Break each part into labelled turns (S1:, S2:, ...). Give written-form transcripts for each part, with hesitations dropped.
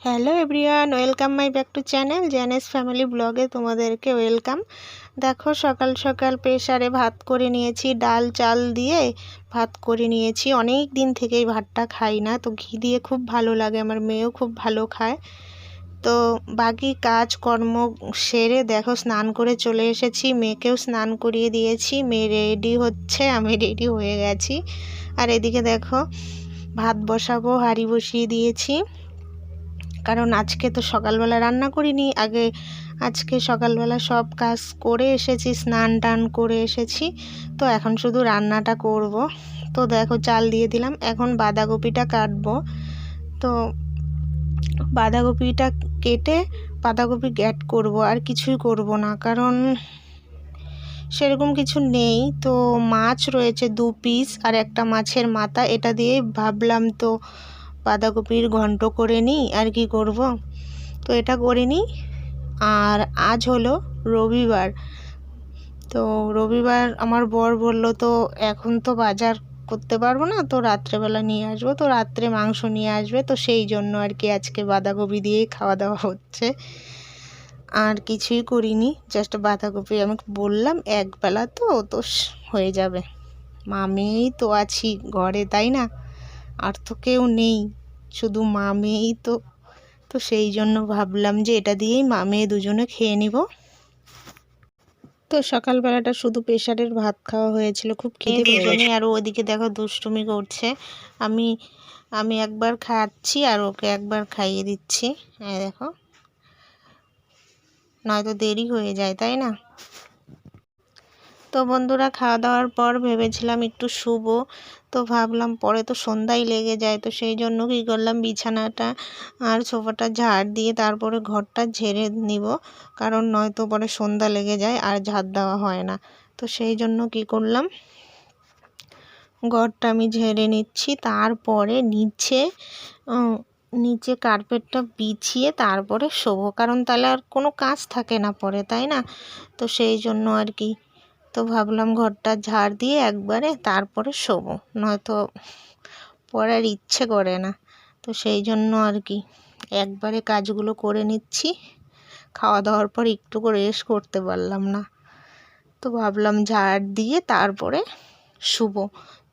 S1: Hello everyone, welcome my back to channel Jane's family ব্লগে তোমাদেরকে welcome. দেখো সকাল সকাল প্রেসারে ভাত করে নিয়েছি, ডাল চাল দিয়ে ভাত করে নিয়েছি। অনেক দিন থেকেই ভাতটা খাই না, তো ঘি দিয়ে খুব ভালো লাগে, আমার মেয়েও খুব ভালো খায়। তো বাকি কাজকর্ম সেরে দেখো স্নান করে চলে এসেছি, মেয়েকেও স্নান করিয়ে দিয়েছি। মেয়ে রেডি হচ্ছে, আমি রেডি হয়ে গেছি। আর এদিকে দেখো ভাত বসাবো, হাঁড়ি বসিয়ে দিয়েছি। কারণ আজকে তো সকালবেলা রান্না করিনি, আজকে সকালবেলা সব কাজ করে এসেছি, স্নান টান করে এসেছি। তো এখন শুধু রান্নাটা করব। তো দেখো চাল দিয়ে দিলাম, এখন বাঁধাকপিটা কাটবো। তো বাঁধাকপিটা কেটে বাঁধাকপি গ্যাট করব, আর কিছুই করব না, কারণ সেরকম কিছু নেই। তো মাছ রয়েছে 2 পিস আর একটা মাছের মাথা, এটা দিয়ে ভাবলাম তো বাঁধাকপির ঘন্ট করে নিই, আর কি করব। তো এটা করে নিই। আর আজ হলো রবিবার, তো রবিবার আমার বর বলল তো এখন তো বাজার করতে পারবো না, তো রাত্রেবেলা নিয়ে আসবো, তো রাত্রে মাংস নিয়ে আসবে, তো সেই জন্য আর কি আজকে বাঁধাকপি দিয়েই খাওয়া দাওয়া হচ্ছে। আর কিছুই করিনি, জাস্ট বাঁধাকপি আমি বললাম একবেলা তো তো হয়ে যাবে, মা মেয়েই তো আছি ঘরে, তাই না? আর তো কেউ নেই, শুধু মা মেয়েই তো। তো সেই জন্য ভাবলাম যে এটা দিয়েই মা মেয়ে দুজনে খেয়ে নিব। তো সকালবেলাটা শুধু প্রেসারের ভাত খাওয়া হয়েছিল, খুব খিদে পেয়েছে। আর ওদিকে দেখো দুষ্টুমি করছে, আমি আমি একবার খাচ্ছি আর ওকে একবার খাইয়ে দিচ্ছি। হ্যাঁ দেখো, নয়তো দেরি হয়ে যায়, তাই না? তো বন্ধুরা, খাওয়া দাওয়ার পর ভেবেছিলাম একটু শুব, তো ভাবলাম পরে তো সন্ধ্যায় লেগে যায়, তো সেই জন্য কী করলাম, বিছানাটা আর সোফাটা ঝাড় দিয়ে তারপরে ঘরটা ঝেড়ে নিব, কারণ নয়তো পরে সন্ধ্যা লেগে যায় আর ঝাড় দেওয়া হয় না। তো সেই জন্য কি করলাম, ঘরটা আমি ঝেড়ে নিচ্ছি, তারপরে নিচে কার্পেটটা বিছিয়ে তারপরে শোবো, কারণ তাহলে আর কোনো কাজ থাকে না পরে, তাই না? তো সেই জন্য আর কি, তো ভাবলাম ঘরটা ঝাড় দিয়ে একবারে তারপরে শোবো, নয়তো পড়ার ইচ্ছে করে না। তো সেই জন্য আর কি একবারে কাজগুলো করে নিচ্ছি। খাওয়া দাওয়ার পর একটু করে রেস্ট করতে পারলাম না, তো ভাবলাম ঝাড় দিয়ে তারপরে শুবো।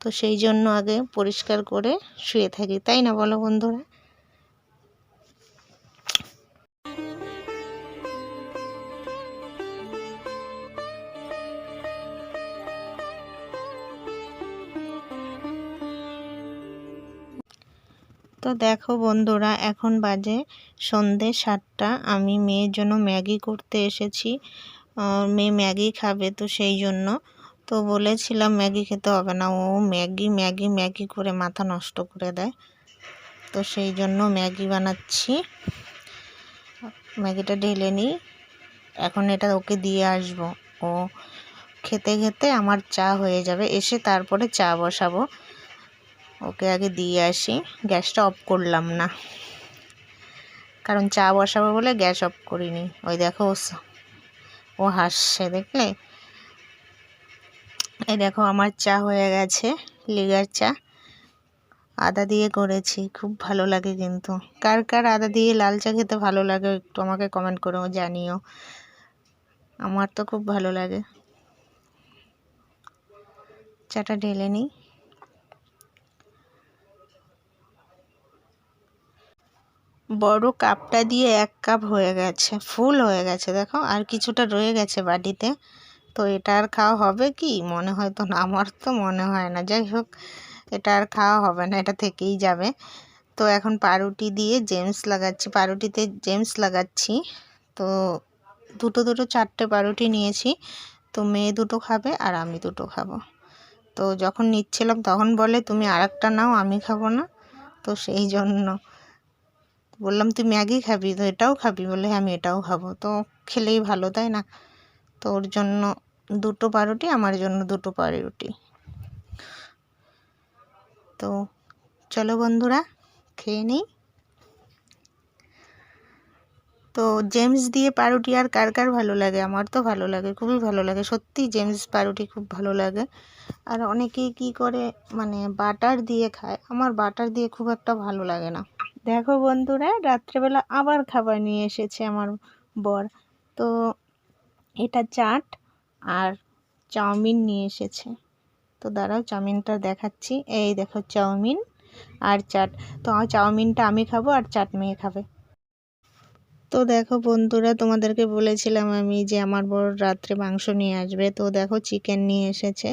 S1: তো সেই জন্য আগে পরিষ্কার করে শুয়ে থাকি, তাই না বলো বন্ধুরা? তো দেখো বন্ধুরা, এখন বাজে সন্ধে 7টা, আমি মেয়ের জন্য ম্যাগি করতে এসেছি। মেয়ে ম্যাগি খাবে, তো সেই জন্য তো বলেছিলাম ম্যাগি খেতে হবে না, ও ম্যাগি ম্যাগি ম্যাগি করে মাথা নষ্ট করে দেয়। তো সেই জন্য ম্যাগি বানাচ্ছি, ম্যাগিটা ঢেলে নিই, এখন এটা ওকে দিয়ে আসবো। ও খেতে খেতে আমার চা হয়ে যাবে, এসে তারপরে চা বসাবো। ওকে আগে দিয়ে আসি, গ্যাসটা অফ করলাম না, কারণ চা বসাবো বলে গ্যাস অফ করিনি। ওই দেখো ও হাসছে, দেখলে? এই দেখো আমার চা হয়ে গেছে, লিগার চা, আদা দিয়ে করেছি, খুব ভালো লাগে। কিন্তু কার কার আদা দিয়ে লাল চা খেতে ভালো লাগে একটু আমাকে কমেন্ট করে জানিও, আমার তো খুব ভালো লাগে। চাটা ঢেলে নিই। বড় কাপটা দিয়ে 1 কাপ হয়ে গেছে, ফুল হয়ে গেছে দেখো, আর কিছুটা রয়ে গেছে বাটিতে। তো এটা আর খাওয়া হবে কি? মনে হয় তো না, আমার তো মনে হয় না। যাই হোক, এটা আর খাওয়া হবে না, এটা থেকেই যাবে। তো এখন পাউরুটি দিয়ে জেমস লাগাচ্ছি, পাউরুটিতে জেমস লাগাচ্ছি। তো দুটো 4টে পাউরুটি নিয়েছি, তো মেয়ে 2টো খাবে আর আমি 2টো খাবো। তো যখন নিচ্ছিলাম তখন বলে তুমি আরেকটা নাও, আমি খাবো না। তো সেই জন্য বললাম তুই ম্যাগি খাবি তো এটাও খাবি, বলে আমি এটাও খাবো, তো খেলেই ভালো, তাই না? তো ওর জন্য 2টো পাউরুটি, আমার জন্য 2টো পাউরুটি। তো চলো বন্ধুরা, খেয়ে নিই। তো জেমস দিয়ে পাউরুটি আর কার কার ভালো লাগে? আমার তো ভালো লাগে, খুবই ভালো লাগে সত্যি, জেমস পাউরুটি খুব ভালো লাগে। আর অনেকেই কি করে, মানে বাটার দিয়ে খায়, আমার বাটার দিয়ে খুব একটা ভালো লাগে না, দেখো বন্ধুরা, রাত্রেবেলা আবার খাবার নিয়ে এসেছে আমার বর। তো এটা চাট আর চাউমিন নিয়ে এসেছে। তো দাঁড়াও চাউমিনটা দেখাচ্ছি। এই দেখো চাউমিন আর চাট। তো চাউমিনটা আমি খাবো আর চাট মেয়ে খাবে। তো দেখো বন্ধুরা, তোমাদেরকে বলেছিলাম আমি যে আমার বর রাত্রে মাংস নিয়ে আসবে। তো দেখো চিকেন নিয়ে এসেছে।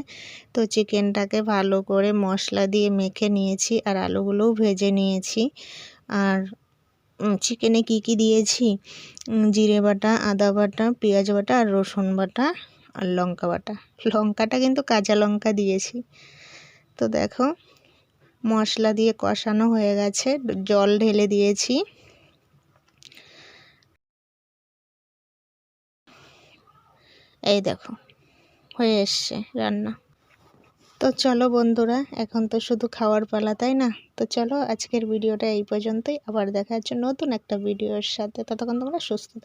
S1: তো চিকেনটাকে ভালো করে মশলা দিয়ে মেখে নিয়েছি আর আলুগুলোও ভেজে নিয়েছি। আর চিকেনে কি কি দিয়েছি, জিরে বাটা, আদা বাটা, পেঁয়াজ বাটা আর রসুন বাটা আর লঙ্কা বাটা। লঙ্কাটা কিন্তু কাঁচা লঙ্কা দিয়েছি। তো দেখো মশলা দিয়ে কষানো হয়ে গেছে, জল ঢেলে দিয়েছি। এই দেখো হয়ে এসছে রান্না। তো চলো বন্ধুরা, এখন তো শুধু খাওয়ার পালা, তাই না? তো চলো আজকের ভিডিওটা এই পর্যন্তই। আবার দেখা হচ্ছে নতুন একটা ভিডিওর সাথে। ততক্ষণ তোমরা সুস্থ থাকো।